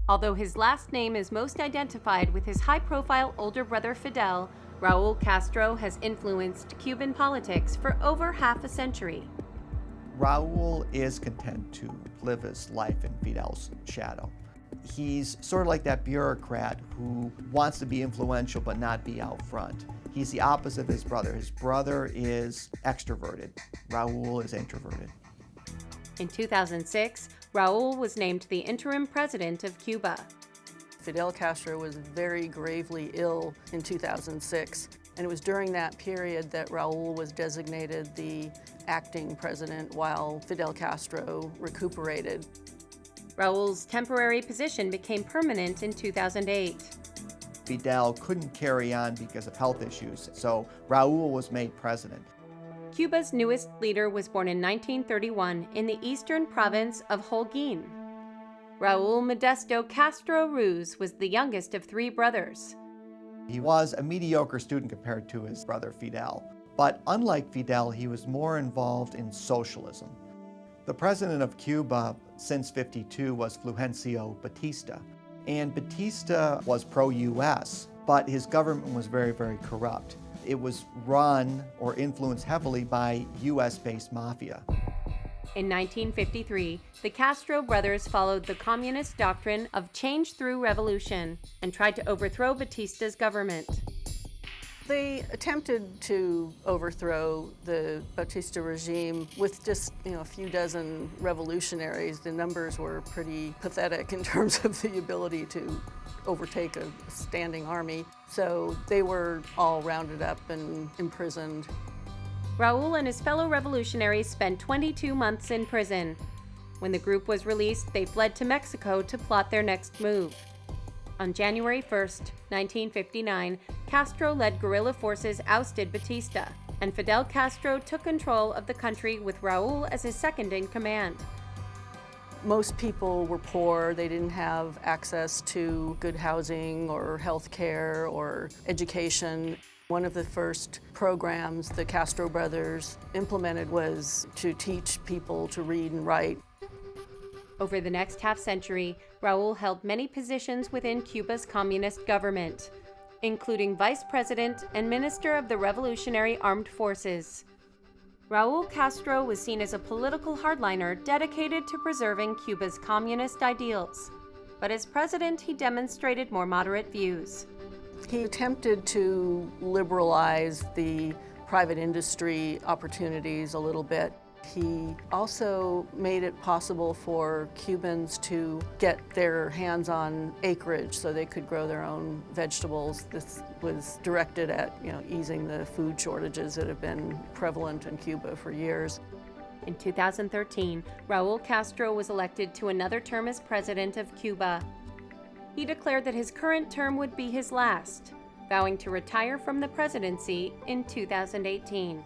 Although his last name is most identified with his high-profile older brother Fidel, Raul Castro has influenced Cuban politics for over half a century. Raul is content to live his life in Fidel's shadow. He's sort of like that bureaucrat who wants to be influential but not be out front. He's the opposite of his brother. His brother is extroverted. Raul is introverted. In 2006, Raul was named the interim president of Cuba. Fidel Castro was very gravely ill in 2006, and it was during that period that Raul was designated the acting president while Fidel Castro recuperated. Raul's temporary position became permanent in 2008. Fidel couldn't carry on because of health issues, so Raul was made president. Cuba's newest leader was born in 1931 in the eastern province of Holguin. Raul Modesto Castro Ruz was the youngest of three brothers. He was a mediocre student compared to his brother Fidel, but unlike Fidel, he was more involved in socialism. The president of Cuba since '52 was Fulgencio Batista, and Batista was pro-US, but his government was very, very corrupt. It was run or influenced heavily by US-based mafia. In 1953, the Castro brothers followed the communist doctrine of change through revolution and tried to overthrow Batista's government. They attempted to overthrow the Batista regime with just a few dozen revolutionaries. The numbers were pretty pathetic in terms of the ability to overtake a standing army. So they were all rounded up and imprisoned. Raul and his fellow revolutionaries spent 22 months in prison. When the group was released, they fled to Mexico to plot their next move. On January 1st, 1959, Castro-led guerrilla forces ousted Batista, and Fidel Castro took control of the country with Raul as his second in command. Most people were poor. They didn't have access to good housing or health care or education. One of the first programs the Castro brothers implemented was to teach people to read and write. Over the next half-century, Raul held many positions within Cuba's communist government, including vice president and minister of the Revolutionary Armed Forces. Raul Castro was seen as a political hardliner dedicated to preserving Cuba's communist ideals. But as president, he demonstrated more moderate views. He attempted to liberalize the private industry opportunities a little bit. He also made it possible for Cubans to get their hands on acreage so they could grow their own vegetables. This was directed at easing the food shortages that have been prevalent in Cuba for years. In 2013, Raul Castro was elected to another term as president of Cuba. He declared that his current term would be his last, vowing to retire from the presidency in 2018.